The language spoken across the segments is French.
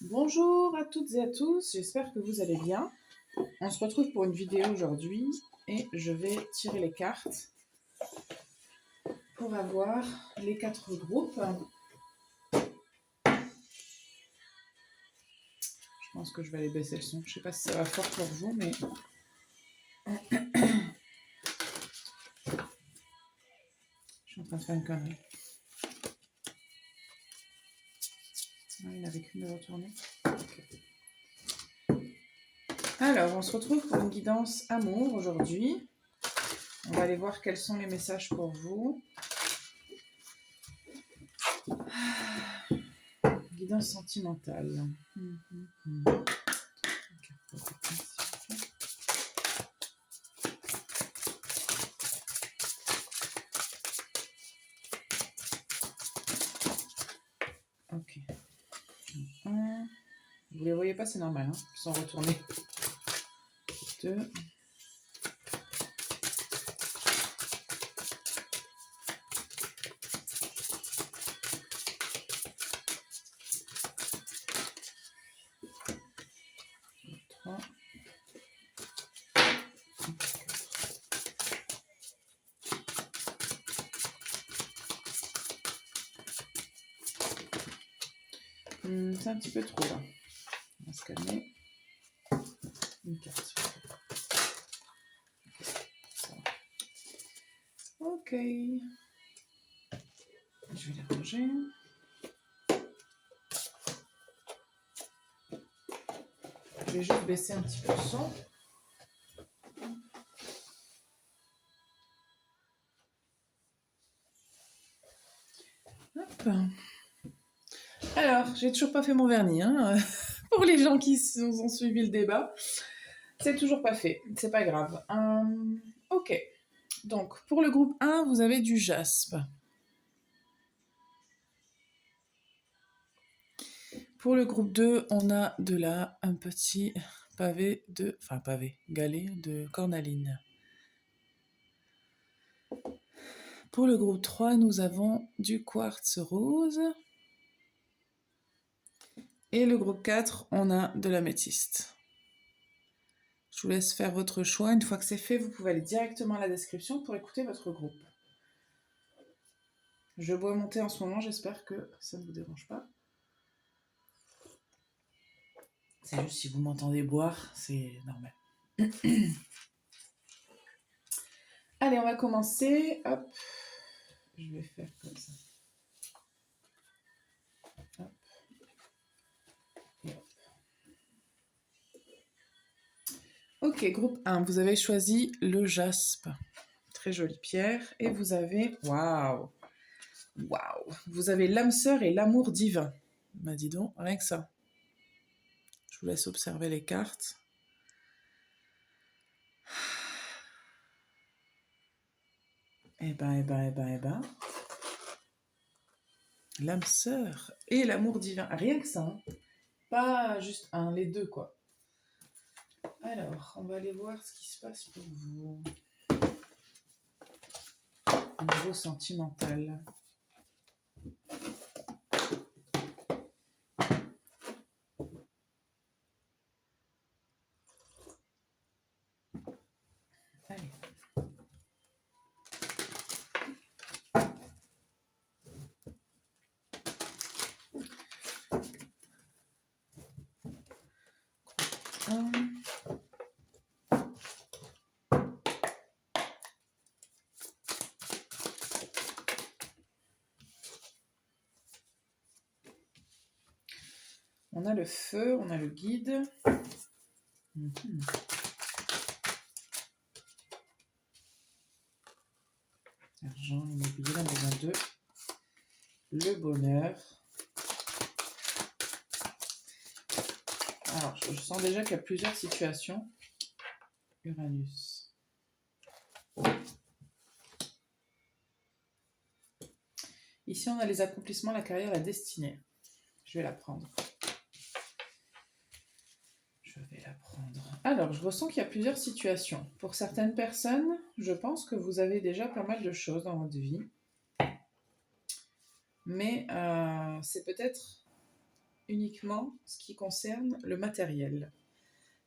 Bonjour à toutes et à tous, j'espère que vous allez bien. On se retrouve pour une vidéo aujourd'hui et je vais tirer les cartes pour avoir les 4 groupes. Je pense que je vais aller baisser le son. Je ne sais pas si ça va fort pour vous, mais... Je suis en train de faire une connerie. Ah, il n'avait qu'une de retourner. Okay. Alors, on se retrouve pour une guidance amour aujourd'hui. On va aller voir quels sont les messages pour vous. Guidance sentimentale. Ok. Vous les voyez pas, c'est normal, hein, ils sont retournés. 2. C'est un petit peu trop là. On va se calmer. Une carte. Ok. Je vais les ranger. Je vais juste baisser un petit peu le son. Hop. Alors, j'ai toujours pas fait mon vernis, hein. Pour les gens qui ont suivi le débat. C'est toujours pas fait, c'est pas grave. Ok. Donc, pour le groupe 1, vous avez du jaspe. Pour le groupe 2, on a de là un petit galet de cornaline. Pour le groupe 3, nous avons du quartz rose. Et le groupe 4, on a de l'améthyste. Je vous laisse faire votre choix. Une fois que c'est fait, vous pouvez aller directement à la description pour écouter votre groupe. Je bois mon thé en ce moment, j'espère que ça ne vous dérange pas. C'est juste si vous m'entendez boire, c'est normal. Allez, on va commencer. Hop. Je vais faire comme ça. Hop. Et hop. Ok, groupe 1, vous avez choisi le jaspe. Très jolie pierre. Et vous avez... Waouh! Waouh! Vous avez l'âme sœur et l'amour divin. Bah dis donc, rien que ça. Je vous laisse observer les cartes. Eh ben. L'âme sœur et l'amour divin. Rien que ça, hein. Pas juste un, les deux, quoi. Alors, on va aller voir ce qui se passe pour vous. Au niveau sentimental. Allez. On a le feu, on a le guide. Argent, immobilier, on en a 2. Le bonheur. Alors, je sens déjà qu'il y a plusieurs situations. Uranus. Ici, on a les accomplissements, la carrière, la destinée. Je vais la prendre. Alors, je ressens qu'il y a plusieurs situations. Pour certaines personnes, je pense que vous avez déjà pas mal de choses dans votre vie. Mais c'est peut-être uniquement ce qui concerne le matériel.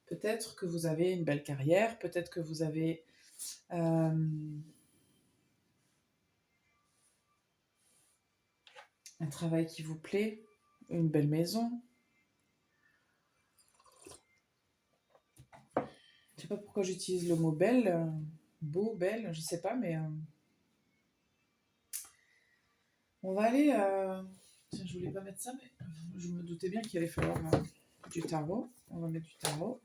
Peut-être que vous avez une belle carrière, peut-être que vous avez un travail qui vous plaît, une belle maison. Je sais pas pourquoi j'utilise le mot belle, beau, belle, je sais pas, mais on va aller. Tiens, je voulais pas mettre ça, mais je me doutais bien qu'il allait falloir du tarot. On va mettre du tarot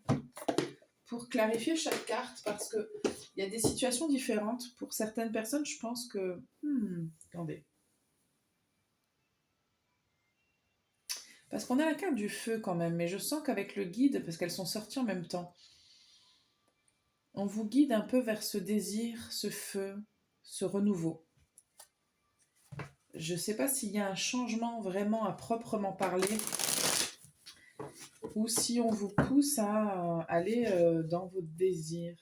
pour clarifier chaque carte parce que il y a des situations différentes. Pour certaines personnes, je pense que. Attendez. Parce qu'on a la carte du feu quand même, mais je sens qu'avec le guide, parce qu'elles sont sorties en même temps, on vous guide un peu vers ce désir, ce feu, ce renouveau. Je ne sais pas s'il y a un changement vraiment à proprement parler ou si on vous pousse à aller dans votre désir.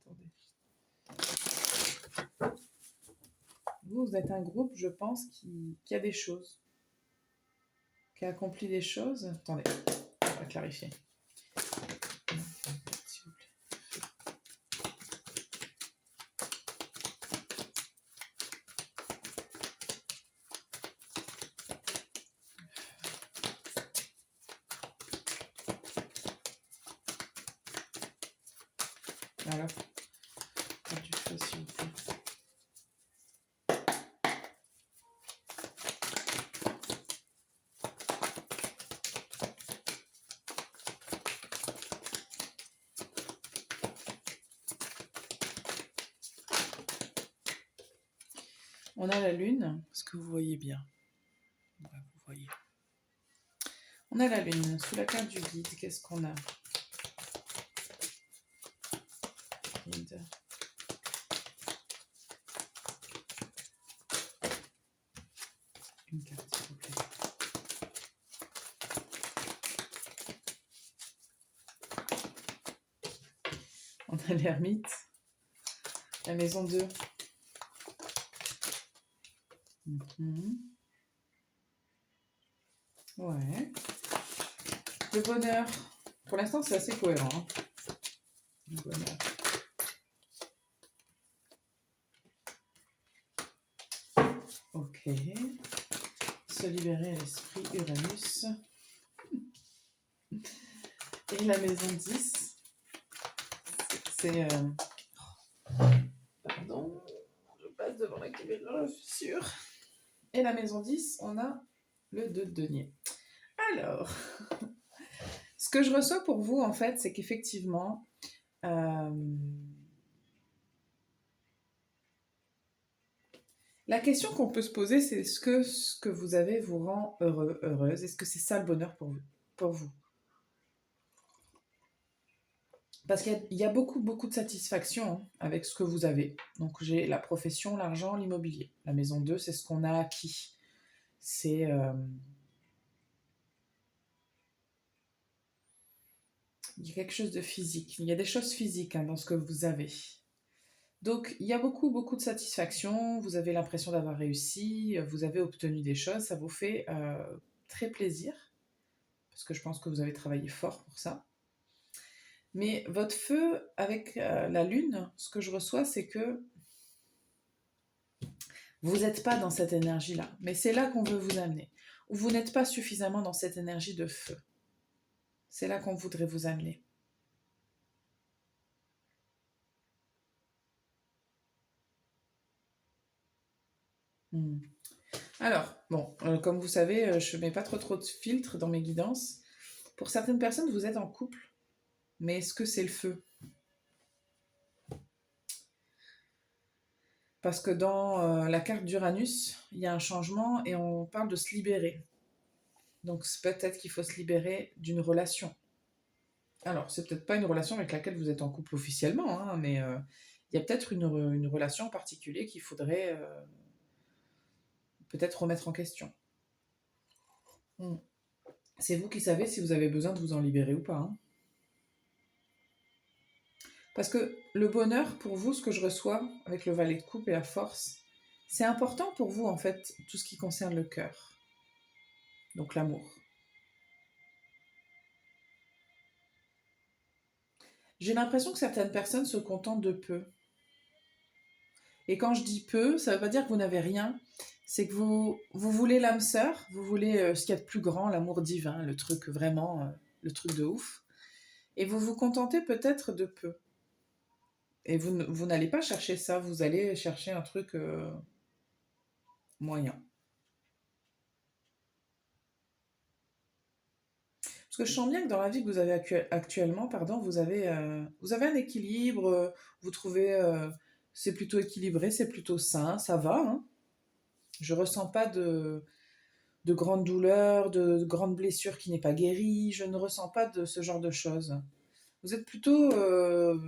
Attendez. Vous êtes un groupe, je pense, qui a des choses, qui a accompli des choses. Attendez, on va clarifier. S'il vous plaît. Voilà. Du feu, s'il vous plaît. On a la lune, est-ce que vous voyez bien? Ouais, vous voyez. On a la lune, sous la carte du guide, qu'est-ce qu'on a? Guide. Une carte, s'il vous plaît. On a l'ermite, la maison 2. Ouais. Le bonheur. Pour l'instant, c'est assez cohérent. Hein. Le bonheur. Ok. Se libérer l'esprit Uranus. Et la maison 10. C'est... Pardon. Je passe devant la caméra, je suis sûre. Et la maison 10, on a le 2 de denier. Alors... Ce que je reçois pour vous, en fait, c'est qu'effectivement, la question qu'on peut se poser, c'est est-ce que ce que vous avez vous rend heureux, heureuse? Est-ce que c'est ça le bonheur pour vous? Parce qu'il y a beaucoup, beaucoup de satisfaction avec ce que vous avez. Donc j'ai la profession, l'argent, l'immobilier. La maison 2, c'est ce qu'on a acquis. C'est... il y a quelque chose de physique. Il y a des choses physiques dans ce que vous avez. Donc, il y a beaucoup, beaucoup de satisfaction, vous avez l'impression d'avoir réussi, vous avez obtenu des choses, ça vous fait très plaisir, parce que je pense que vous avez travaillé fort pour ça. Mais votre feu avec la lune, ce que je reçois, c'est que vous n'êtes pas dans cette énergie-là, mais c'est là qu'on veut vous amener. Ou vous n'êtes pas suffisamment dans cette énergie de feu. C'est là qu'on voudrait vous amener. Alors, bon, comme vous savez, je ne mets pas trop de filtres dans mes guidances. Pour certaines personnes, vous êtes en couple, mais est-ce que c'est le feu? Parce que dans la carte d'Uranus, il y a un changement et on parle de se libérer. Donc peut-être qu'il faut se libérer d'une relation. Alors, c'est peut-être pas une relation avec laquelle vous êtes en couple officiellement, hein, mais il y a peut-être une relation en particulier qu'il faudrait peut-être remettre en question. C'est vous qui savez si vous avez besoin de vous en libérer ou pas. Hein. Parce que le bonheur, pour vous, ce que je reçois avec le valet de coupe et la force, c'est important pour vous, en fait, tout ce qui concerne le cœur. Donc l'amour. J'ai l'impression que certaines personnes se contentent de peu. Et quand je dis peu, ça ne veut pas dire que vous n'avez rien. C'est que vous voulez l'âme sœur, vous voulez ce qu'il y a de plus grand, l'amour divin, le truc vraiment, le truc de ouf. Et vous vous contentez peut-être de peu. Et vous n'allez pas chercher ça, vous allez chercher un truc moyen. Parce que je sens bien que dans la vie que vous avez actuellement, pardon, vous avez un équilibre, vous trouvez, c'est plutôt équilibré, c'est plutôt sain, ça va. Hein. Je ressens pas de grandes douleurs, de grandes blessures qui n'est pas guérie, je ne ressens pas de ce genre de choses. Vous êtes plutôt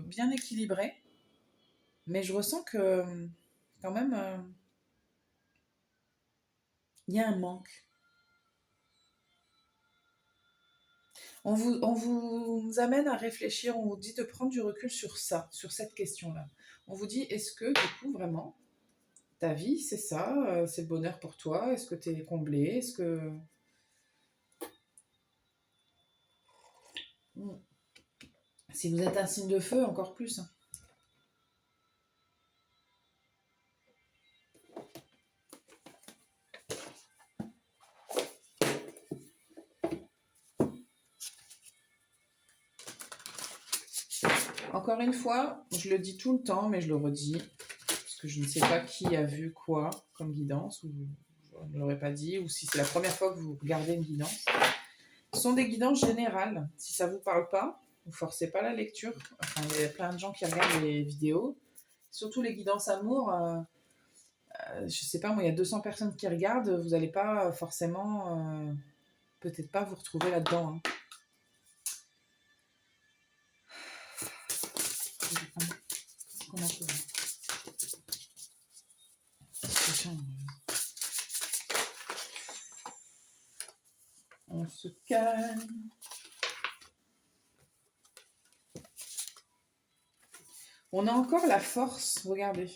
bien équilibré, mais je ressens que quand même, il y a un manque. On vous amène à réfléchir, on vous dit de prendre du recul sur ça, sur cette question-là. On vous dit, est-ce que, du coup, vraiment, ta vie, c'est ça, c'est le bonheur pour toi? Est-ce que tu es comblé? Est-ce que... Hmm. Si vous êtes un signe de feu, encore plus. Hein. Encore une fois, je le dis tout le temps, mais je le redis, parce que je ne sais pas qui a vu quoi comme guidance, ou je ne l'aurais pas dit, ou si c'est la première fois que vous regardez une guidance. Ce sont des guidances générales. Si ça ne vous parle pas, vous ne forcez pas la lecture. Enfin, il y a plein de gens qui regardent les vidéos. Surtout les guidances amour, je ne sais pas, moi, il y a 200 personnes qui regardent, vous n'allez pas forcément, peut-être pas vous retrouver là-dedans. Hein. Comment on se calme. On a encore la force, regardez.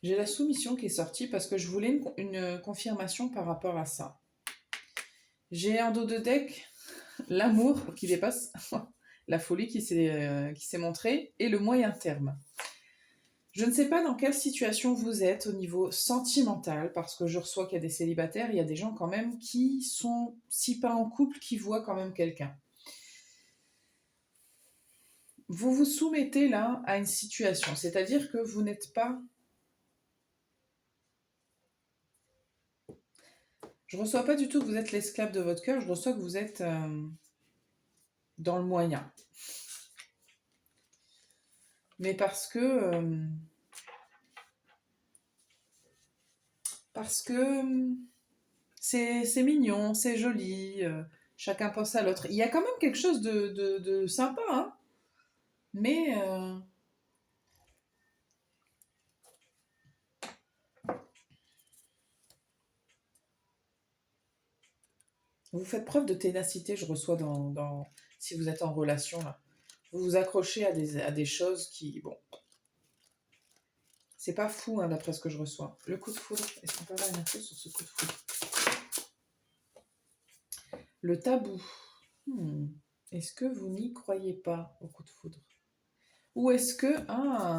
J'ai la soumission qui est sortie parce que je voulais une confirmation par rapport à ça. J'ai en dos de deck l'amour qui dépasse, la folie qui s'est montrée et le moyen terme. Je ne sais pas dans quelle situation vous êtes au niveau sentimental, parce que je reçois qu'il y a des célibataires, il y a des gens quand même qui sont, si pas en couple, qui voient quand même quelqu'un. Vous vous soumettez là à une situation, c'est-à-dire que vous n'êtes pas... Je ne reçois pas du tout que vous êtes l'esclave de votre cœur, je reçois que vous êtes dans le moyen. Mais parce que c'est mignon, c'est joli, chacun pense à l'autre. Il y a quand même quelque chose de sympa, hein, mais vous faites preuve de ténacité, je reçois si vous êtes en relation, là. Vous vous accrochez à des choses qui, bon, c'est pas fou, hein, d'après ce que je reçois. Le coup de foudre, est-ce qu'on peut avoir une info sur ce coup de foudre? Le tabou. Est-ce que vous n'y croyez pas au coup de foudre? Ou est-ce que,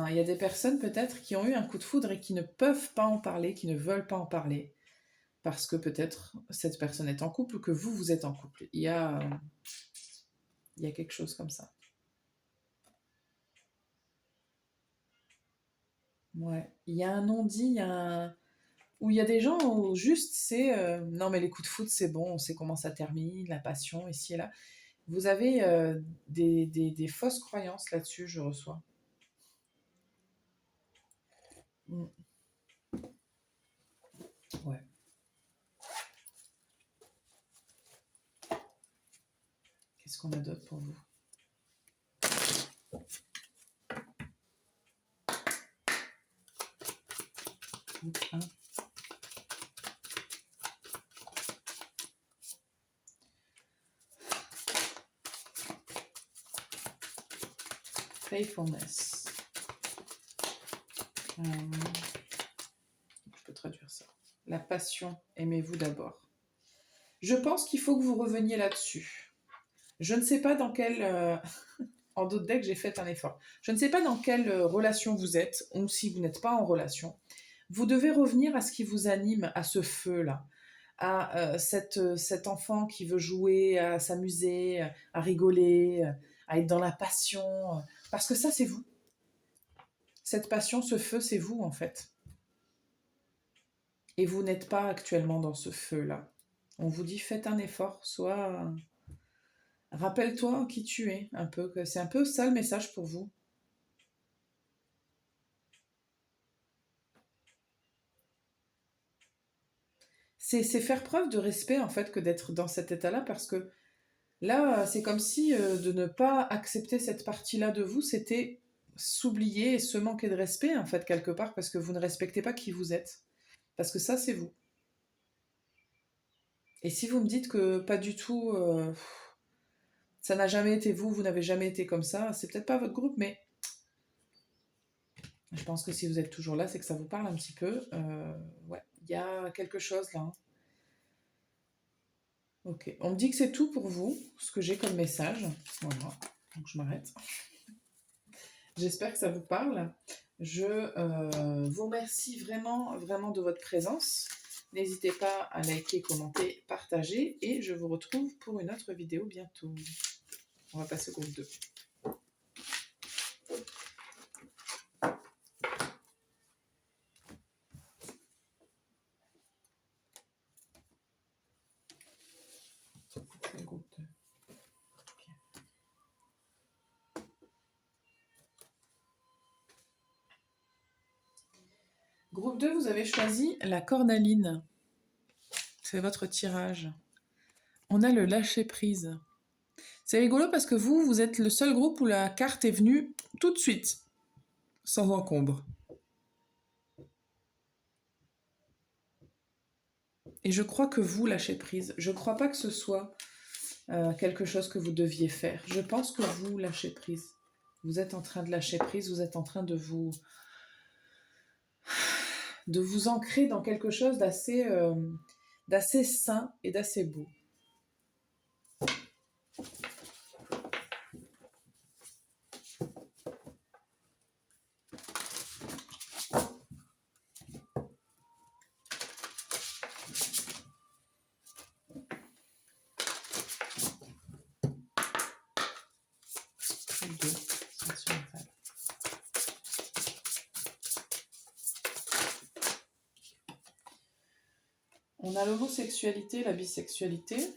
il y a des personnes peut-être qui ont eu un coup de foudre et qui ne peuvent pas en parler, qui ne veulent pas en parler, parce que peut-être cette personne est en couple ou que vous êtes en couple. Il y a quelque chose comme ça. Ouais. Il y a un non-dit, où il y a des gens où juste c'est non mais les coups de foudre c'est bon, on sait comment ça termine, la passion ici et là. Vous avez des fausses croyances là-dessus, je reçois. Mm. Ouais. Qu'est-ce qu'on a d'autre pour vous? Faithfulness. Je peux traduire ça. La passion, aimez-vous d'abord. Je pense qu'il faut que vous reveniez là-dessus. Je ne sais pas dans quelle... en d'autres decks, j'ai fait un effort. Je ne sais pas dans quelle relation vous êtes, ou si vous n'êtes pas en relation. Vous devez revenir à ce qui vous anime, à ce feu-là, à cet enfant qui veut jouer, à s'amuser, à rigoler, à être dans la passion. Parce que ça, c'est vous. Cette passion, ce feu, c'est vous, en fait. Et vous n'êtes pas actuellement dans ce feu-là. On vous dit, faites un effort, soit... Rappelle-toi qui tu es, un peu. C'est un peu ça le message pour vous. C'est faire preuve de respect, en fait, que d'être dans cet état-là, parce que là, c'est comme si de ne pas accepter cette partie-là de vous, c'était s'oublier et se manquer de respect, en fait, quelque part, parce que vous ne respectez pas qui vous êtes. Parce que ça, c'est vous. Et si vous me dites que pas du tout, ça n'a jamais été vous, vous n'avez jamais été comme ça, c'est peut-être pas votre groupe, mais je pense que si vous êtes toujours là, c'est que ça vous parle un petit peu. Ouais, il y a quelque chose là. Hein. Ok, on me dit que c'est tout pour vous, ce que j'ai comme message. Voilà, donc je m'arrête. J'espère que ça vous parle. Je vous remercie vraiment, vraiment de votre présence. N'hésitez pas à liker, commenter, partager et je vous retrouve pour une autre vidéo bientôt. On va passer au groupe 2. C'est le groupe 2. Okay. Groupe 2, vous avez choisi la cornaline. C'est votre tirage. On a le lâcher-prise. C'est rigolo parce que vous êtes le seul groupe où la carte est venue tout de suite, sans encombre. Et je crois que vous lâchez prise. Je ne crois pas que ce soit quelque chose que vous deviez faire. Je pense que vous lâchez prise. Vous êtes en train de lâcher prise, vous êtes en train de vous ancrer dans quelque chose d'assez sain et d'assez beau. On a l'homosexualité, la bisexualité,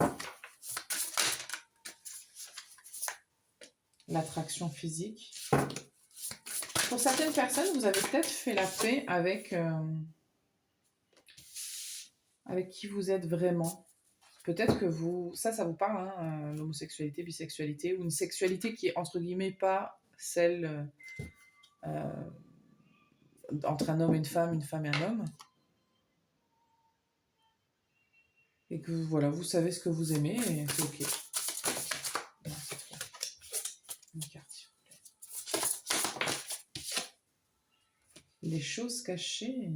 l'attraction physique. Pour certaines personnes, vous avez peut-être fait la paix avec qui vous êtes vraiment. Peut-être que ça vous parle, hein, l'homosexualité, bisexualité, ou une sexualité qui est entre guillemets pas celle entre un homme et une femme et un homme. Et que voilà, vous savez ce que vous aimez et c'est ok. Une carte, s'il vous plaît. Les choses cachées.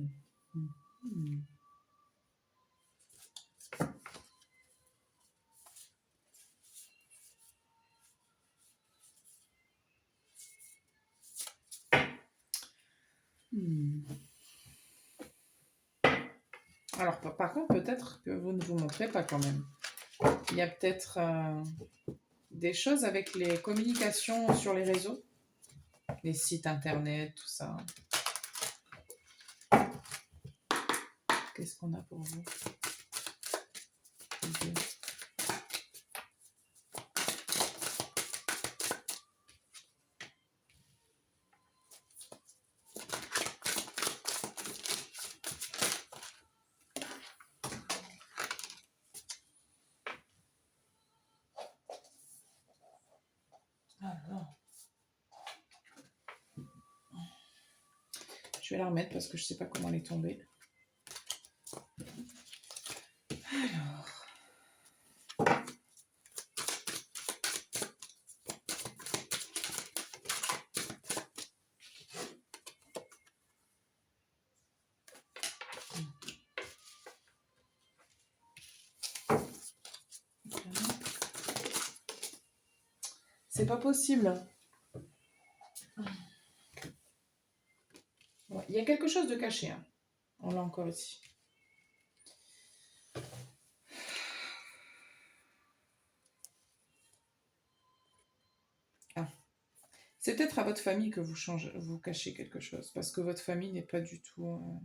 Alors, par contre, peut-être que vous ne vous montrez pas quand même. Il y a peut-être des choses avec les communications sur les réseaux, les sites internet, tout ça. Qu'est-ce qu'on a pour vous? Je vais la remettre parce que je ne sais pas comment elle est tombée. Alors. C'est pas possible. Ouais, il y a quelque chose de caché. Hein. On l'a encore ici. Ah. C'est peut-être à votre famille que vous cachez quelque chose, parce que votre famille n'est pas du tout,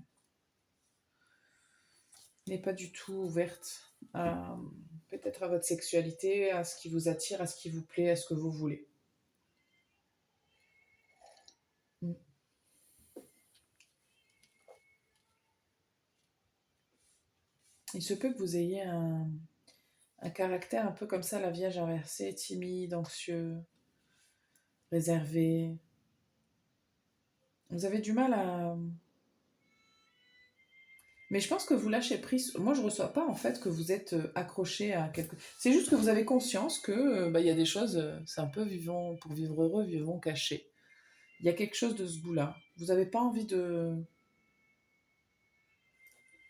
ouverte à peut-être à votre sexualité, à ce qui vous attire, à ce qui vous plaît, à ce que vous voulez. Mm. Il se peut que vous ayez un caractère un peu comme ça, la Vierge inversée, timide, anxieux, réservé. Vous avez du mal à... Mais je pense que vous lâchez prise. Moi, je ne reçois pas en fait que vous êtes accroché à quelque... C'est juste que vous avez conscience que y a des choses, c'est un peu vivant, pour vivre heureux, vivons cachés. Il y a quelque chose de ce goût-là. Vous n'avez pas envie de...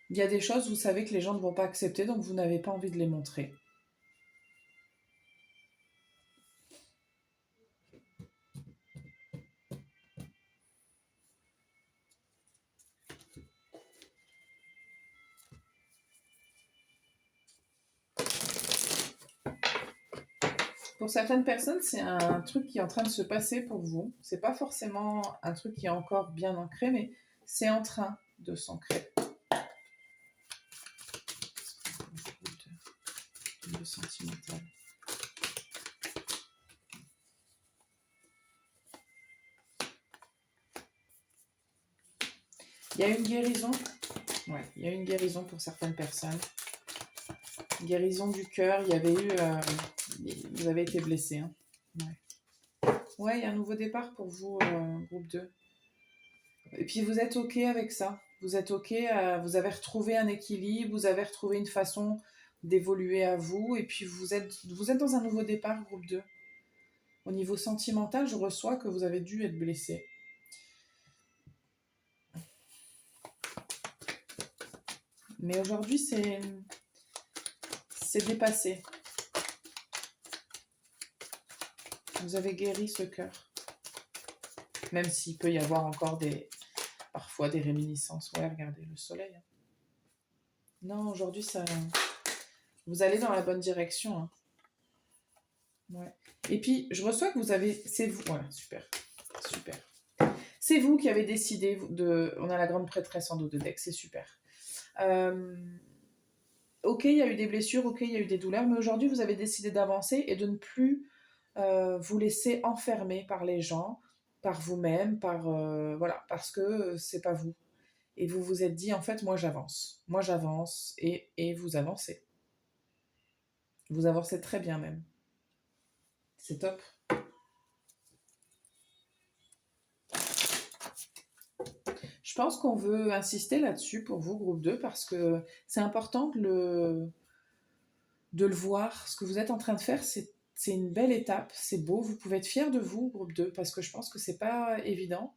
Il y a des choses, vous savez que les gens ne vont pas accepter, donc vous n'avez pas envie de les montrer. Pour certaines personnes, c'est un truc qui est en train de se passer pour vous. C'est pas forcément un truc qui est encore bien ancré, mais c'est en train de s'ancrer. Le sentimental. Il y a une guérison. Ouais, il y a une guérison pour certaines personnes. Guérison du cœur. Il y avait eu. Vous avez été blessé. Hein. Ouais, il y a un nouveau départ pour vous, groupe 2. Et puis vous êtes OK avec ça. Vous êtes OK, vous avez retrouvé un équilibre, vous avez retrouvé une façon d'évoluer à vous, et puis vous êtes dans un nouveau départ, groupe 2. Au niveau sentimental, je reçois que vous avez dû être blessé. Mais aujourd'hui, c'est dépassé. Vous avez guéri ce cœur. Même s'il peut y avoir encore parfois des réminiscences. Ouais, regardez, le soleil. Non, aujourd'hui, vous allez dans la bonne direction. Hein. Ouais. Et puis, je reçois que vous avez... C'est vous... Voilà, super. Super. C'est vous qui avez décidé de... On a la grande prêtresse en dos de deck, c'est super. Ok, il y a eu des blessures, ok, il y a eu des douleurs, mais aujourd'hui, vous avez décidé d'avancer et de ne plus vous laisser enfermer par les gens, par vous-même, voilà, parce que c'est pas vous. Et vous vous êtes dit, en fait, moi j'avance, et vous avancez. Vous avancez très bien même. C'est top. Je pense qu'on veut insister là-dessus pour vous, groupe 2, parce que c'est important de le voir. Ce que vous êtes en train de faire, c'est une belle étape, c'est beau. Vous pouvez être fiers de vous, groupe 2, parce que je pense que c'est pas évident.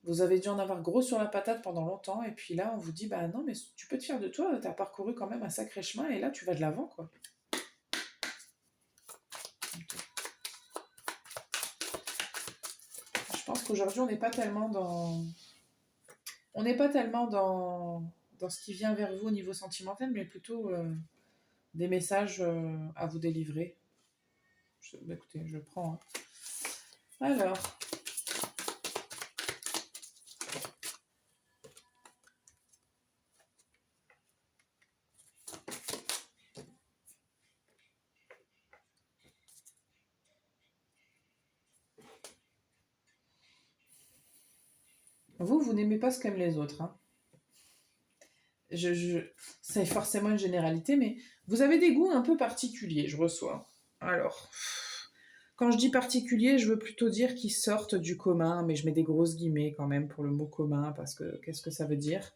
Vous avez dû en avoir gros sur la patate pendant longtemps, et puis là, on vous dit, bah non, mais tu peux te fier de toi, tu as parcouru quand même un sacré chemin, et là, tu vas de l'avant, quoi. Je pense qu'aujourd'hui, on n'est pas tellement dans... On n'est pas tellement dans ce qui vient vers vous au niveau sentimental, mais plutôt des messages à vous délivrer. Écoutez, je prends. Hein. Alors... Vous n'aimez pas ce qu'aiment les autres. Hein. C'est forcément une généralité, mais vous avez des goûts un peu particuliers, je reçois. Alors, quand je dis particulier, je veux plutôt dire qu'ils sortent du commun, mais je mets des grosses guillemets quand même pour le mot commun, parce que qu'est-ce que ça veut dire?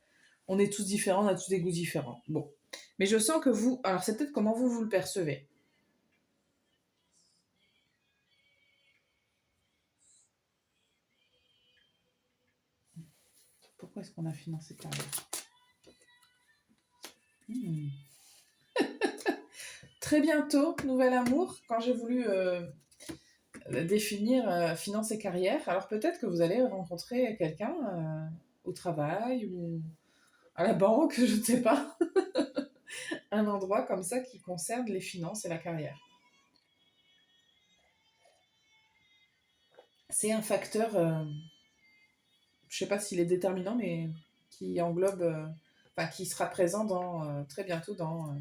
On est tous différents, on a tous des goûts différents. Bon. Mais je sens que vous... Alors, c'est peut-être comment vous le percevez. Pourquoi est-ce qu'on a financé par là Très bientôt, nouvel amour, quand j'ai voulu définir finance et carrière. Alors peut-être que vous allez rencontrer quelqu'un au travail ou à la banque, je ne sais pas. Un endroit comme ça qui concerne les finances et la carrière. C'est un facteur, je ne sais pas s'il est déterminant, mais qui englobe, enfin qui sera présent dans, très bientôt dans...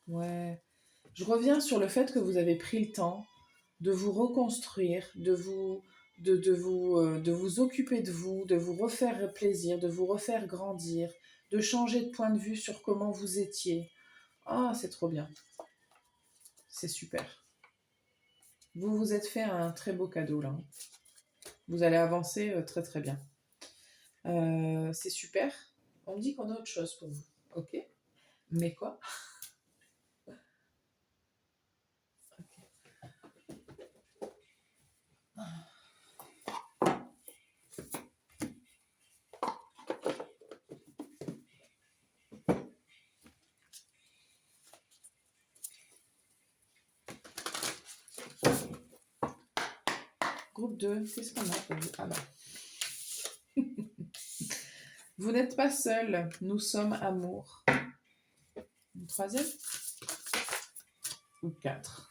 ouais. Je reviens sur le fait que vous avez pris le temps de vous reconstruire, de vous occuper de vous refaire plaisir, de vous refaire grandir, de changer de point de vue sur comment vous étiez. Ah, c'est trop bien. C'est super. Vous vous êtes fait un très beau cadeau là. Vous allez avancer très très bien. C'est super. On me dit qu'on a autre chose pour vous. Ok. Mais quoi? Groupe 2, qu'est-ce qu'on a pour vous? Ah non. Vous n'êtes pas seul, nous sommes amour. Une troisième? Ou 4.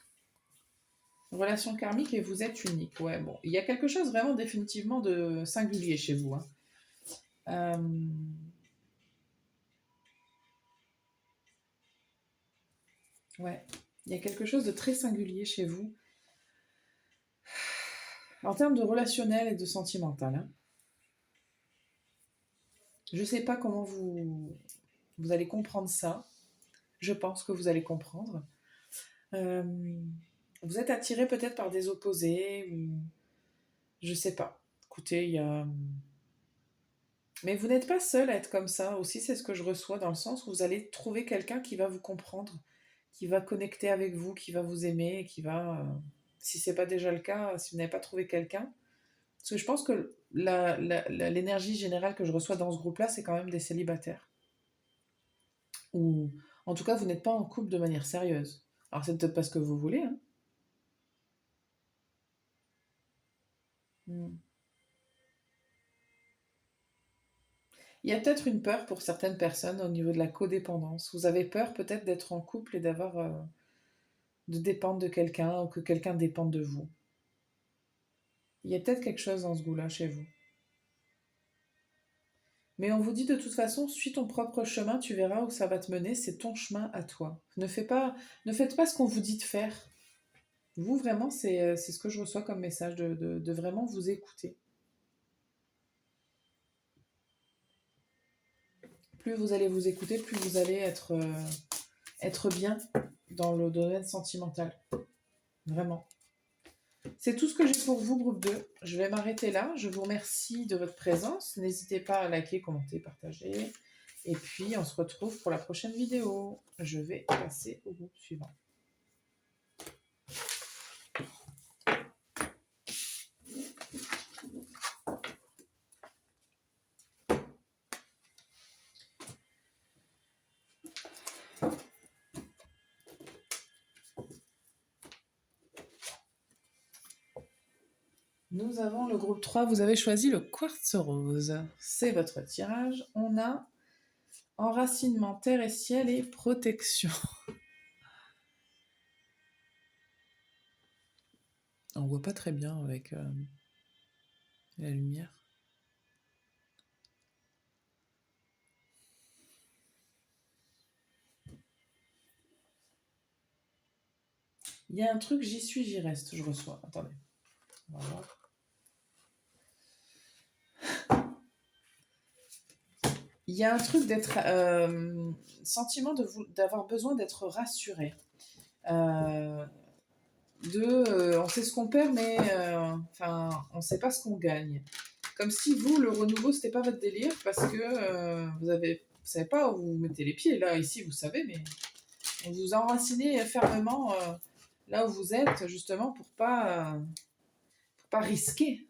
Relation karmique et vous êtes unique. Ouais, bon. Il y a quelque chose vraiment définitivement de singulier chez vous. Hein. Ouais. Il y a quelque chose de très singulier chez vous. En termes de relationnel et de sentimental. Hein. Je ne sais pas comment vous allez comprendre ça. Je pense que vous allez comprendre. Vous êtes attiré peut-être par des opposés ou je sais pas. Écoutez, il y a. Mais vous n'êtes pas seul à être comme ça aussi, c'est ce que je reçois dans le sens où vous allez trouver quelqu'un qui va vous comprendre, qui va connecter avec vous, qui va vous aimer, et qui va, si c'est pas déjà le cas, si vous n'avez pas trouvé quelqu'un, parce que je pense que l'énergie générale que je reçois dans ce groupe-là, c'est quand même des célibataires. Ou en tout cas, vous n'êtes pas en couple de manière sérieuse. Alors c'est peut-être pas ce que vous voulez, hein. Hmm. Il y a peut-être une peur pour certaines personnes au niveau de la codépendance. Vous avez peur peut-être d'être en couple et d'avoir de dépendre de quelqu'un ou que quelqu'un dépende de vous. Il y a peut-être quelque chose dans ce goût-là chez vous. Mais on vous dit de toute façon, suis ton propre chemin, tu verras où ça va te mener, c'est ton chemin à toi. Ne faites pas ce qu'on vous dit de faire. Vous, vraiment, c'est ce que je reçois comme message, de vraiment vous écouter. Plus vous allez vous écouter, plus vous allez être bien dans le domaine sentimental. Vraiment. C'est tout ce que j'ai pour vous, groupe 2. Je vais m'arrêter là. Je vous remercie de votre présence. N'hésitez pas à liker, commenter, partager. Et puis, on se retrouve pour la prochaine vidéo. Je vais passer au groupe suivant. Nous avons le groupe 3. Vous avez choisi le quartz rose. C'est votre tirage. On a enracinement, terre et ciel et protection. On voit pas très bien avec la lumière. Il y a un truc, j'y suis, j'y reste, je reçois. Attendez. On va voir. Il y a un truc d'être... sentiment d'avoir besoin d'être rassuré. On sait ce qu'on perd, mais on ne sait pas ce qu'on gagne. Comme si vous, le renouveau, c'était pas votre délire, parce que vous savez pas où vous mettez les pieds. Là, ici, vous savez, mais on vous enracinez fermement là où vous êtes, justement, pour pas risquer.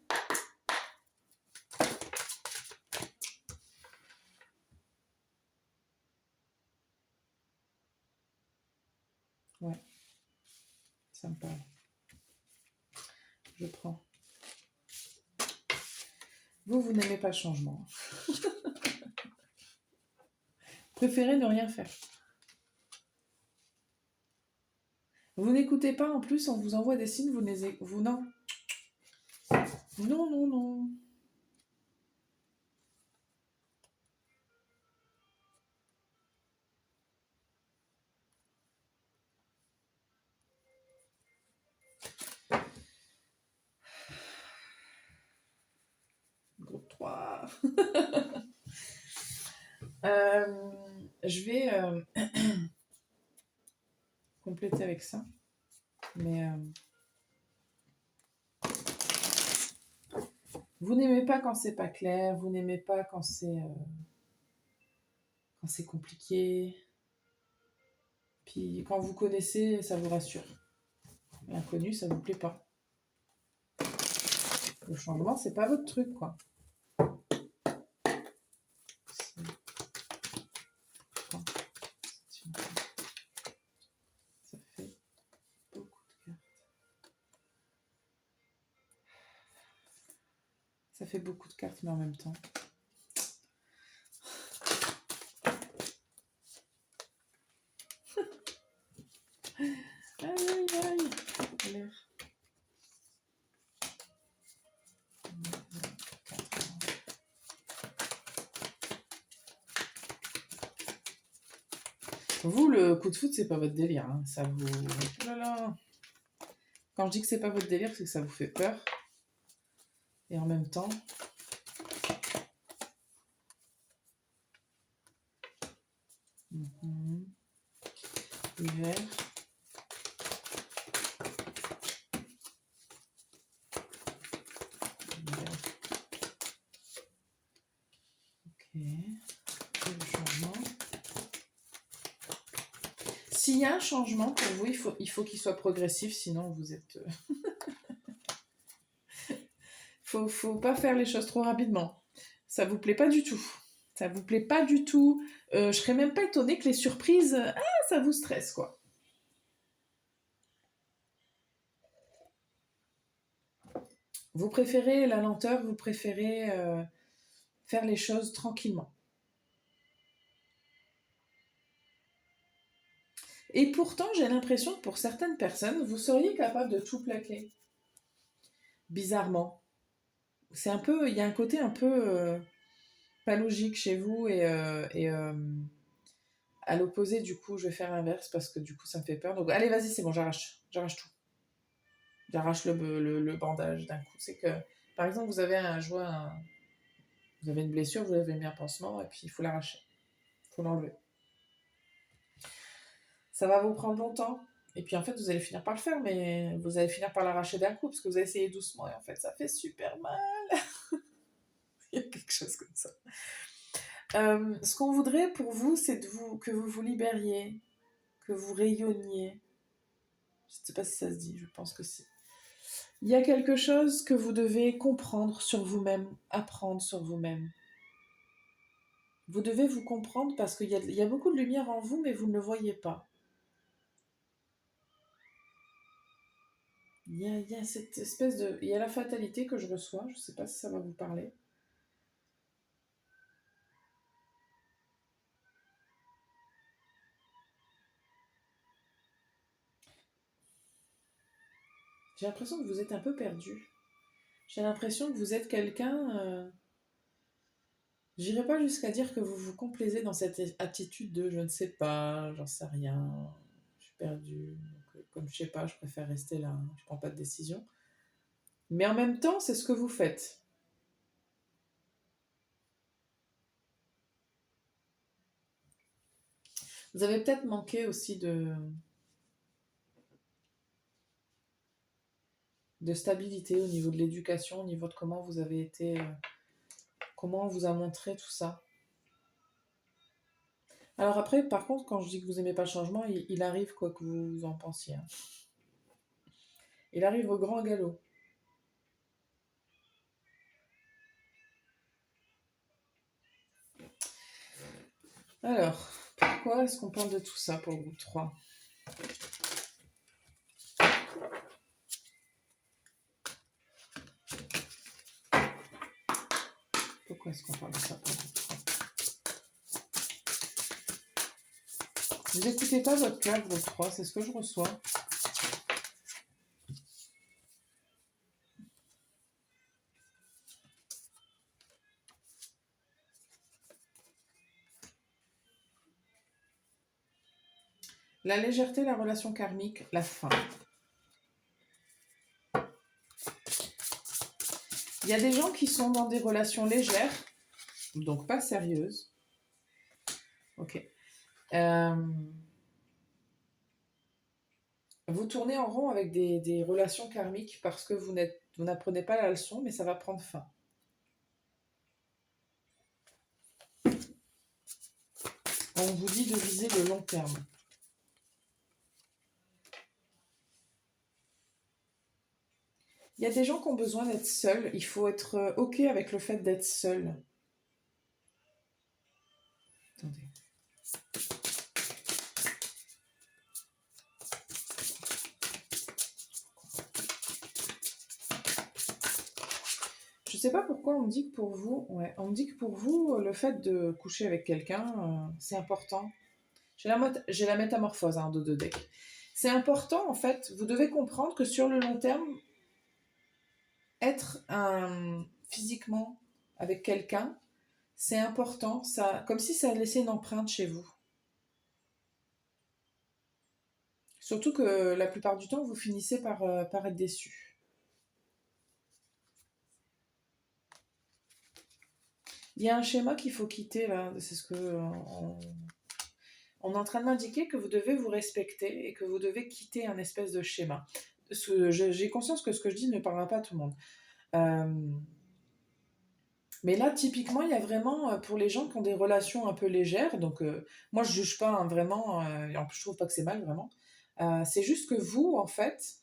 Ça me parle. Je prends. Vous n'aimez pas le changement. Préférez ne rien faire. Vous n'écoutez pas en plus, on vous envoie des signes, vous non. Non, non, non. Groupe 3. Je vais compléter avec ça. Mais vous n'aimez pas quand c'est pas clair, vous n'aimez pas quand c'est compliqué. Puis quand vous connaissez, ça vous rassure. L'inconnu, ça vous plaît pas. Le changement, c'est pas votre truc, quoi. Ça fait beaucoup de cartes. Ça fait beaucoup de cartes, mais en même temps. Aïe, aïe, aïe. L'air. Vous, le coup de foot, c'est pas votre délire. Hein. Ça vous... Oh là là. Quand je dis que c'est pas votre délire, c'est que ça vous fait peur. Et en même temps... Hiver. Ok. Et le changement. S'il y a un changement pour vous, il faut qu'il soit progressif, sinon vous êtes... faut pas faire les choses trop rapidement. Ça vous plaît pas du tout. Ça vous plaît pas du tout. Je serais même pas étonnée que les surprises, ça vous stresse, quoi. Vous préférez la lenteur, vous préférez faire les choses tranquillement. Et pourtant, j'ai l'impression que pour certaines personnes, vous seriez capable de tout plaquer. Bizarrement. C'est un peu, il y a un côté un peu pas logique chez vous et à l'opposé, du coup, je vais faire l'inverse parce que du coup, ça me fait peur. Donc, allez, vas-y, c'est bon, j'arrache tout. J'arrache le bandage d'un coup. C'est que, par exemple, vous avez vous avez une blessure, vous avez mis un pansement et puis il faut l'arracher. Il faut l'enlever. Ça va vous prendre longtemps. Et puis en fait, vous allez finir par le faire, mais vous allez finir par l'arracher d'un coup parce que vous avez essayé doucement et en fait, ça fait super mal. Il y a quelque chose comme ça. Ce qu'on voudrait pour vous, c'est que vous vous libériez, que vous rayonniez. Je ne sais pas si ça se dit, je pense que si. Il y a quelque chose que vous devez comprendre sur vous-même, apprendre sur vous-même. Vous devez vous comprendre parce qu'il y a beaucoup de lumière en vous, mais vous ne le voyez pas. Il y a cette espèce de... Il y a la fatalité que je reçois, je ne sais pas si ça va vous parler. J'ai l'impression que vous êtes un peu perdu. J'ai l'impression que vous êtes quelqu'un... J'irai pas jusqu'à dire que vous vous complaisez dans cette attitude de je ne sais pas, j'en sais rien, je suis perdu. Donc, comme je sais pas, je préfère rester là, je prends pas de décision. Mais en même temps, c'est ce que vous faites. Vous avez peut-être manqué aussi de stabilité au niveau de l'éducation, au niveau de comment vous avez été, comment on vous a montré tout ça. Alors après, par contre, quand je dis que vous aimez pas le changement, il arrive quoi que vous en pensiez. Hein. Il arrive au grand galop. Alors, pourquoi est-ce qu'on parle de tout ça pour le groupe 3 ? Pourquoi est-ce qu'on parle de ça pour vous? Vous n'écoutez pas votre cœur, groupe 3, c'est ce que je reçois. La légèreté, la relation karmique, la fin. Il y a des gens qui sont dans des relations légères, donc pas sérieuses. Ok. Vous tournez en rond avec des relations karmiques parce que vous n'apprenez pas la leçon, mais ça va prendre fin. On vous dit de viser le long terme. Il y a des gens qui ont besoin d'être seuls. Il faut être OK avec le fait d'être seul. Attendez. Je sais pas pourquoi on me dit que pour vous, on me dit que pour vous, le fait de coucher avec quelqu'un, c'est important. J'ai la métamorphose de 2 decks. C'est important, en fait. Vous devez comprendre que sur le long terme, être physiquement avec quelqu'un, c'est important. Ça, comme si ça laissait une empreinte chez vous. Surtout que la plupart du temps, vous finissez par être déçu. Il y a un schéma qu'il faut quitter là. C'est ce que on est en train de m'indiquer que vous devez vous respecter et que vous devez quitter un espèce de schéma. J'ai conscience que ce que je dis ne parlera pas à tout le monde. Mais là, typiquement, il y a vraiment, pour les gens qui ont des relations un peu légères, donc moi je juge pas vraiment, et en plus je trouve pas que c'est mal vraiment, c'est juste que vous, en fait,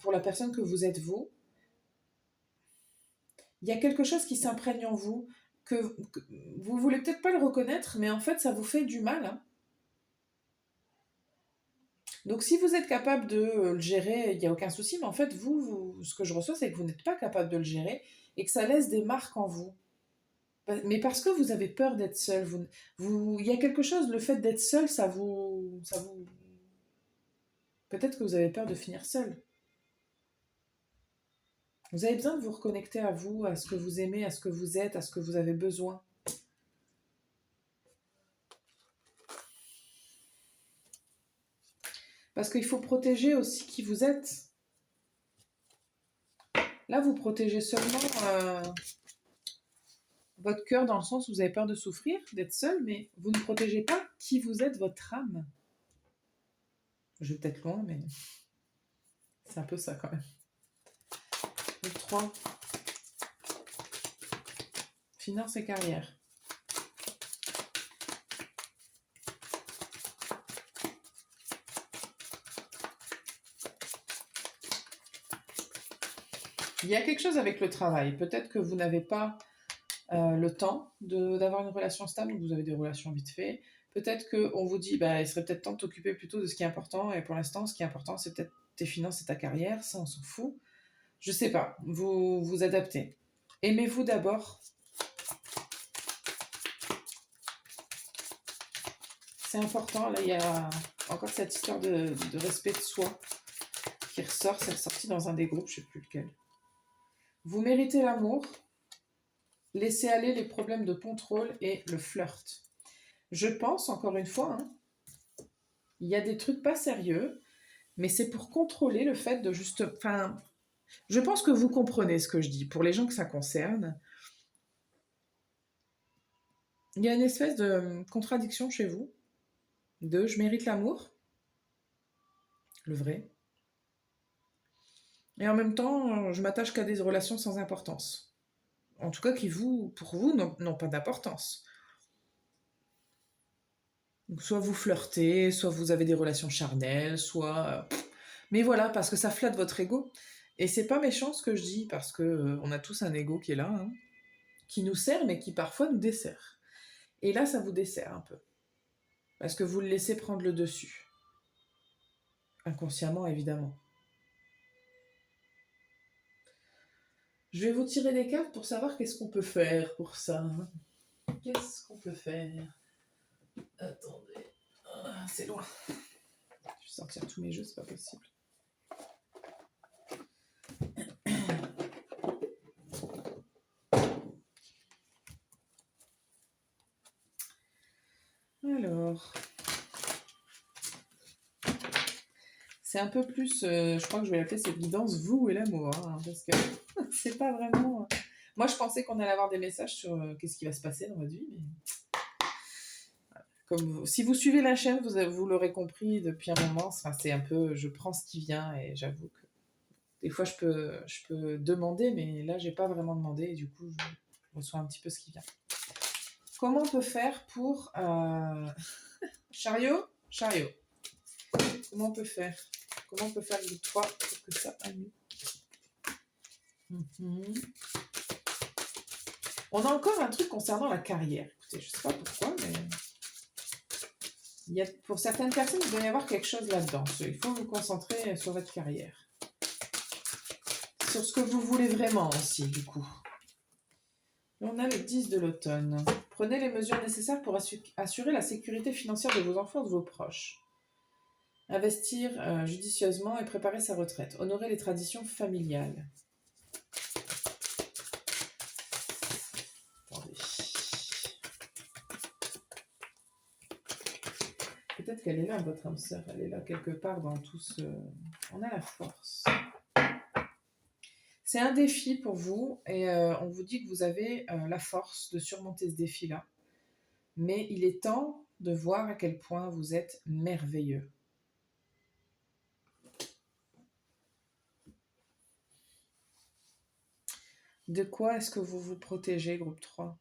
pour la personne que vous êtes vous, il y a quelque chose qui s'imprègne en vous, que vous voulez peut-être pas le reconnaître, mais en fait ça vous fait du mal, hein. Donc si vous êtes capable de le gérer, il n'y a aucun souci, mais en fait ce que je reçois, c'est que vous n'êtes pas capable de le gérer et que ça laisse des marques en vous. Mais parce que vous avez peur d'être seul, il y a quelque chose, le fait d'être seul, peut-être que vous avez peur de finir seul. Vous avez besoin de vous reconnecter à vous, à ce que vous aimez, à ce que vous êtes, à ce que vous avez besoin. Parce qu'il faut protéger aussi qui vous êtes. Là, vous protégez seulement votre cœur dans le sens où vous avez peur de souffrir, d'être seul, mais vous ne protégez pas qui vous êtes, votre âme. Je vais peut-être loin, mais c'est un peu ça quand même. Le 3. Finance et carrière. Il y a quelque chose avec le travail. Peut-être que vous n'avez pas le temps d'avoir une relation stable, donc vous avez des relations vite fait. Peut-être qu'on vous dit, il serait peut-être temps de t'occuper plutôt de ce qui est important, et pour l'instant, ce qui est important, c'est peut-être tes finances et ta carrière, ça, on s'en fout. Je sais pas, vous vous adaptez. Aimez-vous d'abord. C'est important, là, il y a encore cette histoire de respect de soi qui ressort, c'est ressorti dans un des groupes, je sais plus lequel. Vous méritez l'amour, laissez aller les problèmes de contrôle et le flirt. Je pense, encore une fois, il y a des trucs pas sérieux, mais c'est pour contrôler le fait de juste... Enfin, je pense que vous comprenez ce que je dis. Pour les gens que ça concerne, il y a une espèce de contradiction chez vous, de je mérite l'amour, le vrai, et en même temps, je m'attache qu'à des relations sans importance. En tout cas, qui pour vous, n'ont pas d'importance. Donc, soit vous flirtez, soit vous avez des relations charnelles, soit... Mais voilà, parce que ça flatte votre ego. Et c'est pas méchant ce que je dis, parce que on a tous un ego qui est là, hein, qui nous sert, mais qui parfois nous dessert. Et là, ça vous dessert un peu. Parce que vous le laissez prendre le dessus. Inconsciemment, évidemment. Je vais vous tirer des cartes pour savoir qu'est-ce qu'on peut faire pour ça. Qu'est-ce qu'on peut faire? Attendez. Ah, c'est loin. Je vais sortir tous mes jeux, c'est pas possible. Alors, c'est un peu plus, je crois que je vais l'appeler cette guidance, vous et l'amour, hein, parce que c'est pas vraiment... Moi, je pensais qu'on allait avoir des messages sur qu'est-ce qui va se passer dans votre vie, mais comme si vous suivez la chaîne, vous l'aurez compris depuis un moment, c'est un peu, je prends ce qui vient et j'avoue que des fois je peux demander, mais là, j'ai pas vraiment demandé et du coup, je reçois un petit peu ce qui vient. Comment on peut faire pour... Chariot? Chariot. Comment on peut faire? Comment on peut faire le 3 pour que ça aille? On a encore un truc concernant la carrière. Écoutez, je sais pas pourquoi, mais pour certaines personnes, il doit y avoir quelque chose là-dedans. Il faut vous concentrer sur votre carrière. Sur ce que vous voulez vraiment aussi, du coup. On a le 10 de l'automne. Prenez les mesures nécessaires pour assurer la sécurité financière de vos enfants et de vos proches. Investir judicieusement et préparer sa retraite. Honorer les traditions familiales. Attendez. Peut-être qu'elle est là, votre âme sœur. Elle est là quelque part dans tout ce... On a la force. C'est un défi pour vous et on vous dit que vous avez la force de surmonter ce défi-là. Mais il est temps de voir à quel point vous êtes merveilleux. De quoi est-ce que vous vous protégez, groupe 3?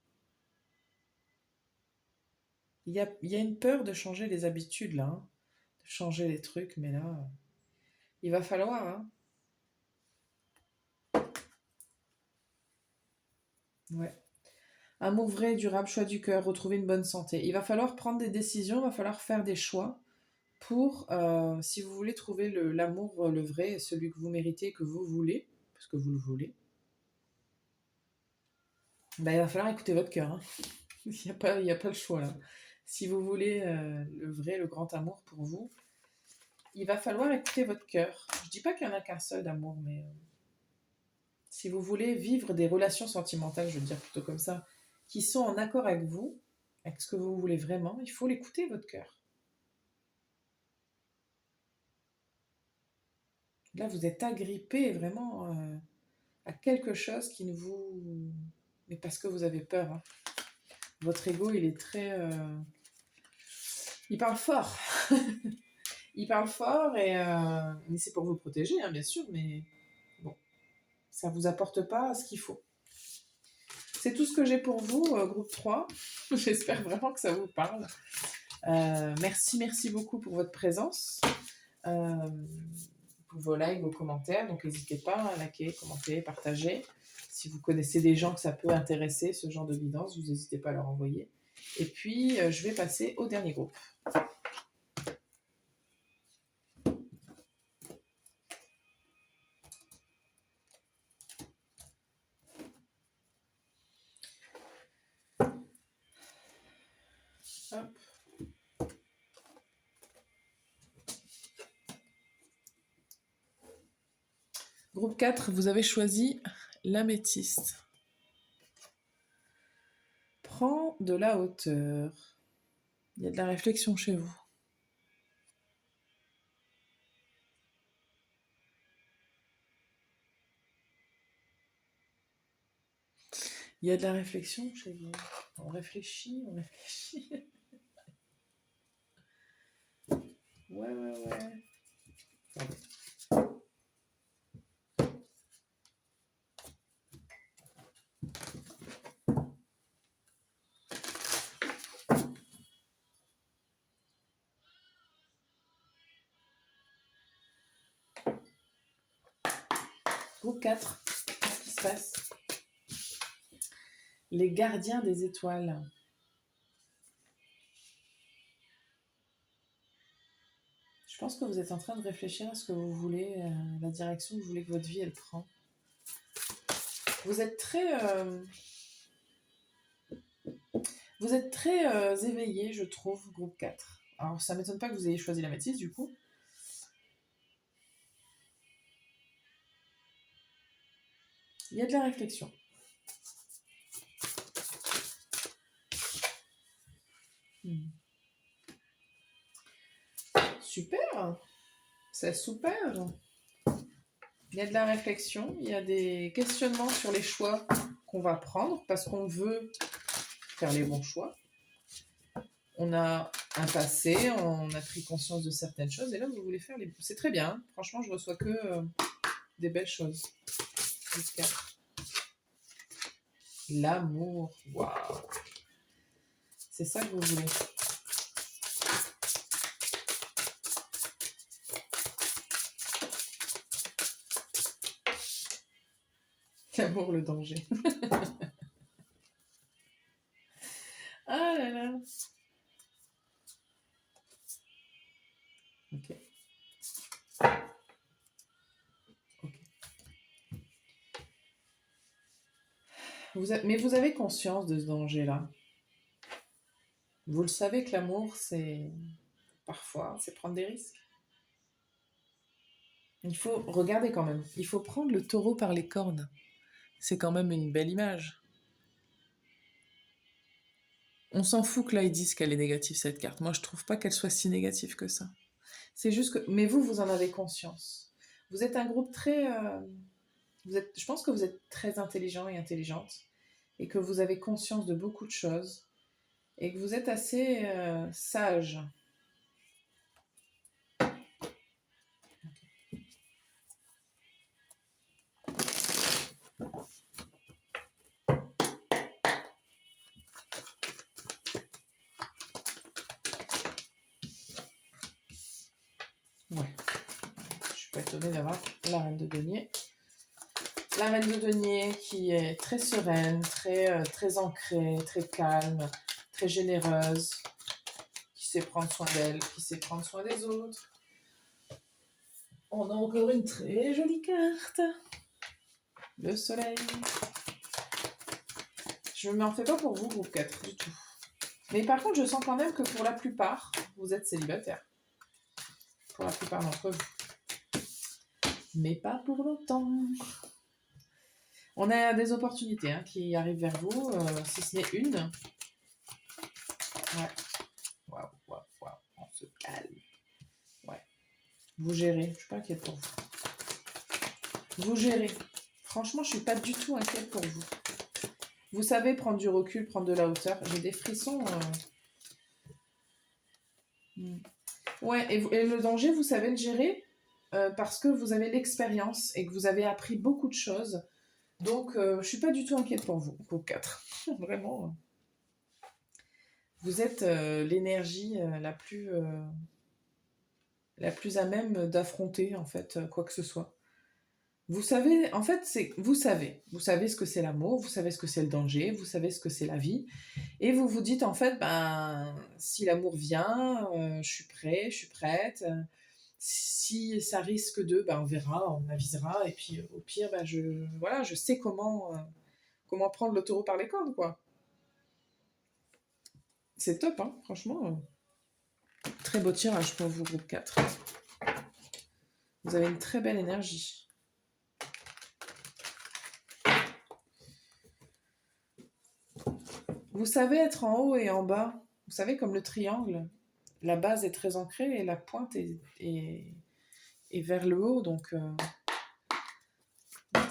Il y a une peur de changer les habitudes, là. Hein, de changer les trucs, mais là, il va falloir. Hein. Ouais. Amour vrai, durable, choix du cœur, retrouver une bonne santé. Il va falloir prendre des décisions, il va falloir faire des choix pour, si vous voulez trouver l'amour, le vrai, celui que vous méritez, que vous voulez, parce que vous le voulez, ben, il va falloir écouter votre cœur. Hein. Il n'y a pas le choix là. Si vous voulez le vrai, le grand amour pour vous, il va falloir écouter votre cœur. Je dis pas qu'il n'y en a qu'un seul d'amour, mais si vous voulez vivre des relations sentimentales, je veux dire plutôt comme ça, qui sont en accord avec vous, avec ce que vous voulez vraiment, il faut l'écouter, votre cœur. Là, vous êtes agrippé vraiment à quelque chose qui ne vous... Mais parce que vous avez peur. Hein. Votre ego, il est très... Il parle fort. Il parle fort mais c'est pour vous protéger, hein, bien sûr, mais bon, ça ne vous apporte pas ce qu'il faut. C'est tout ce que j'ai pour vous, groupe 3. J'espère vraiment que ça vous parle. Merci beaucoup pour votre présence, pour vos likes, vos commentaires. Donc n'hésitez pas à liker, commenter, partager. Si vous connaissez des gens que ça peut intéresser, ce genre de guidance, vous n'hésitez pas à leur envoyer. Et puis, je vais passer au dernier groupe. Hop. Groupe 4, vous avez choisi l'améthyste. Prends de la hauteur. Il y a de la réflexion chez vous. Il y a de la réflexion chez vous. On réfléchit, on réfléchit. Ouais. Pardon. Groupe 4, qu'est-ce qui se passe? Les gardiens des étoiles. Je pense que vous êtes en train de réfléchir à ce que vous voulez, la direction que vous voulez que votre vie elle prend. Vous êtes très éveillé, je trouve, groupe 4. Alors, ça m'étonne pas que vous ayez choisi la métisse, du coup. Il y a de la réflexion. Super, c'est super. Il y a de la réflexion, il y a des questionnements sur les choix qu'on va prendre parce qu'on veut faire les bons choix. On a un passé, on a pris conscience de certaines choses et là vous voulez faire les... C'est très bien, hein. Franchement je reçois que des belles choses. L'amour, waouh. C'est ça que vous voulez. L'amour, le danger. Ah là là. Ok. Mais vous avez conscience de ce danger-là. Vous le savez que l'amour, c'est... Parfois, c'est prendre des risques. Il faut... Regardez quand même. Il faut prendre le taureau par les cornes. C'est quand même une belle image. On s'en fout que là, ils disent qu'elle est négative, cette carte. Moi, je trouve pas qu'elle soit si négative que ça. C'est juste que... Mais vous, vous en avez conscience. Vous êtes un groupe très... Je pense que vous êtes très intelligent et intelligente. Et que vous avez conscience de beaucoup de choses. Et que vous êtes assez sage. Ouais. Je suis pas étonnée d'avoir la reine de denier. La reine de denier qui est très sereine, très ancrée, très calme, très généreuse, qui sait prendre soin d'elle, qui sait prendre soin des autres. On a encore une très jolie carte. Le soleil. Je ne m'en fais pas pour vous, groupe 4, du tout. Mais par contre, je sens quand même que pour la plupart, vous êtes célibataire. Pour la plupart d'entre vous. Mais pas pour longtemps. On a des opportunités qui arrivent vers vous, si ce n'est une. Ouais. Waouh. On se calme. Ouais. Vous gérez. Je suis pas inquiète pour vous. Vous gérez. Franchement, je suis pas du tout inquiète pour vous. Vous savez prendre du recul, prendre de la hauteur. J'ai des frissons. Ouais, et le danger, vous savez le gérer parce que vous avez l'expérience et que vous avez appris beaucoup de choses. Donc, je suis pas du tout inquiète pour vous, groupe 4. Vraiment. Vous êtes l'énergie la plus à même d'affronter, en fait, quoi que ce soit. Vous savez, en fait, vous savez ce que c'est l'amour, vous savez ce que c'est le danger, vous savez ce que c'est la vie, et vous vous dites, en fait, ben, si l'amour vient, je suis prêt, je suis prête, si ça risque de, ben, on verra, on avisera, et puis au pire, ben, je sais comment prendre le taureau par les cornes, quoi. C'est top, hein, franchement. Très beau tirage pour vous, groupe 4. Vous avez une très belle énergie. Vous savez être en haut et en bas. Vous savez, comme le triangle, la base est très ancrée et la pointe est vers le haut, donc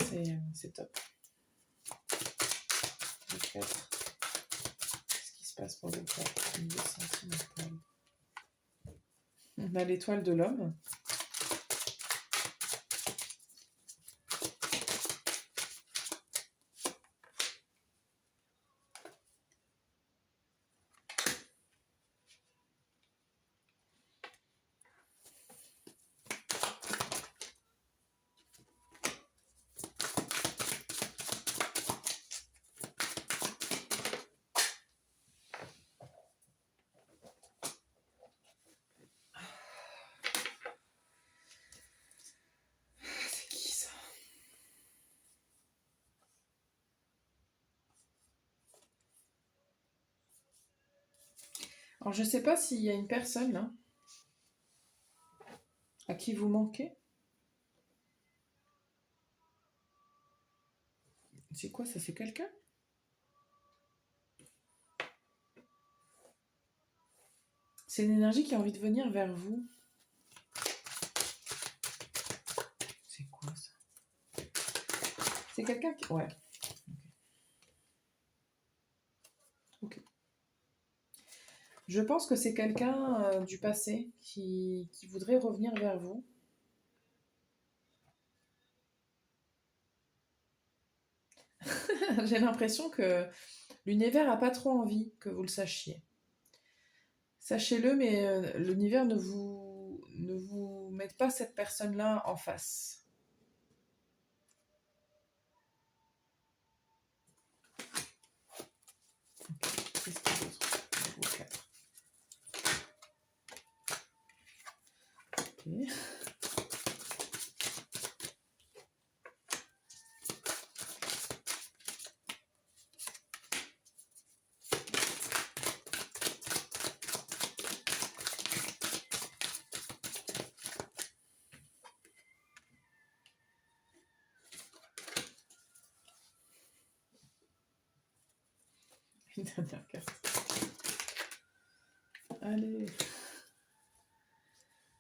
c'est top. Qu'est-ce qui se passe pour le 4 niveau sentimental? On a l'étoile de l'homme. Alors, je ne sais pas s'il y a une personne là, à qui vous manquez. C'est quoi ça? C'est quelqu'un? C'est une énergie qui a envie de venir vers vous. C'est quoi ça? C'est quelqu'un qui... Ouais. Ok. Je pense que c'est quelqu'un du passé qui voudrait revenir vers vous. J'ai l'impression que l'univers n'a pas trop envie que vous le sachiez. Sachez-le, mais l'univers ne vous met pas cette personne-là en face. Qu'est-ce qu'il y a d'autre? Ok. Une dernière carte. Allez.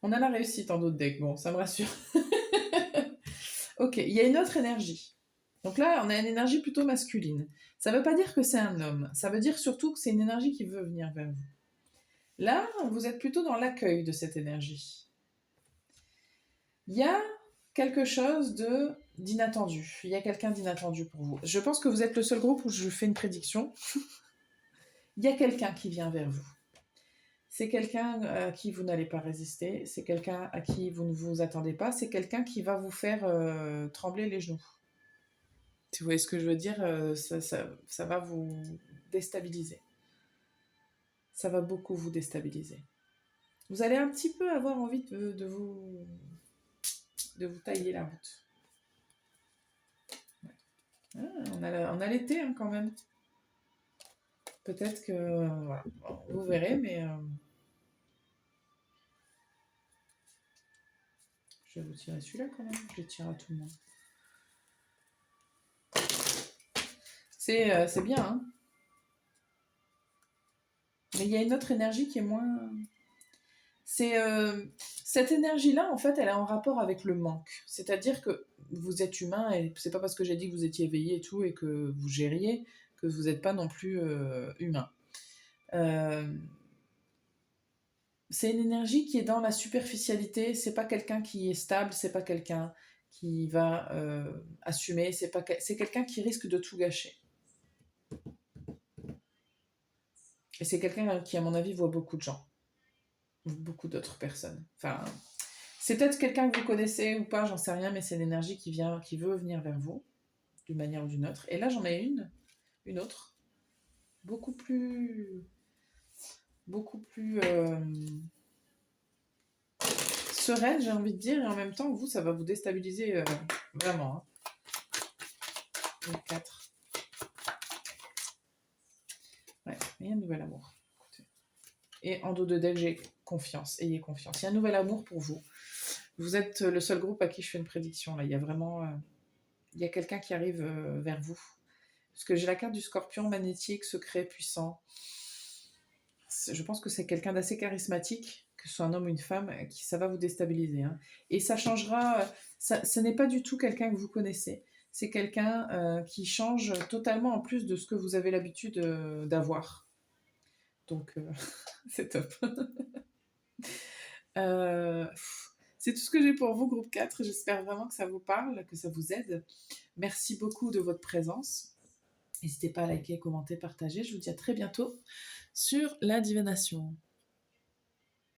On a la réussite en d'autres decks, bon, ça me rassure. Ok, il y a une autre énergie. Donc là, on a une énergie plutôt masculine. Ça ne veut pas dire que c'est un homme, ça veut dire surtout que c'est une énergie qui veut venir vers vous. Là, vous êtes plutôt dans l'accueil de cette énergie. Il y a quelque chose d'inattendu. Il y a quelqu'un d'inattendu pour vous. Je pense que vous êtes le seul groupe où je fais une prédiction. Il y a quelqu'un qui vient vers vous. C'est quelqu'un à qui vous n'allez pas résister. C'est quelqu'un à qui vous ne vous attendez pas. C'est quelqu'un qui va vous faire trembler les genoux. Si vous voyez ce que je veux dire, ça va vous déstabiliser. Ça va beaucoup vous déstabiliser. Vous allez un petit peu avoir envie de vous tailler la route. Ah, on a l'été hein, quand même. Peut-être que... voilà. Bon, vous verrez, mais... je vais vous tirer celui-là quand même. Je le tire à tout le monde. C'est bien, hein. Mais il y a une autre énergie qui est moins... cette énergie-là, en fait, elle est en rapport avec le manque. C'est-à-dire que vous êtes humain, et c'est pas parce que j'ai dit que vous étiez éveillé et tout, et que vous gériez, que vous n'êtes pas non plus humain. C'est une énergie qui est dans la superficialité, c'est pas quelqu'un qui est stable, c'est pas quelqu'un qui va assumer, c'est quelqu'un qui risque de tout gâcher. Et c'est quelqu'un qui, à mon avis, voit beaucoup de gens, beaucoup d'autres personnes. Enfin, c'est peut-être quelqu'un que vous connaissez ou pas, j'en sais rien, mais c'est l'énergie qui veut venir vers vous, d'une manière ou d'une autre. Et là, j'en ai une autre, beaucoup plus sereine, j'ai envie de dire, et en même temps, vous, ça va vous déstabiliser vraiment. Hein. 4. Ouais, il y a un nouvel amour. Et en dos de deck, j'ai confiance. Ayez confiance. Il y a un nouvel amour pour vous. Vous êtes le seul groupe à qui je fais une prédiction. Là, il y a vraiment... il y a quelqu'un qui arrive vers vous. Parce que j'ai la carte du scorpion magnétique, secret, puissant. Je pense que c'est quelqu'un d'assez charismatique, que ce soit un homme ou une femme, qui ça va vous déstabiliser. Hein. Et ça changera... ce n'est pas du tout quelqu'un que vous connaissez. C'est quelqu'un qui change totalement en plus de ce que vous avez l'habitude d'avoir. Donc, c'est top. C'est tout ce que j'ai pour vous, groupe 4. J'espère vraiment que ça vous parle, que ça vous aide. Merci beaucoup de votre présence. N'hésitez pas à liker, commenter, partager. Je vous dis à très bientôt sur la divination.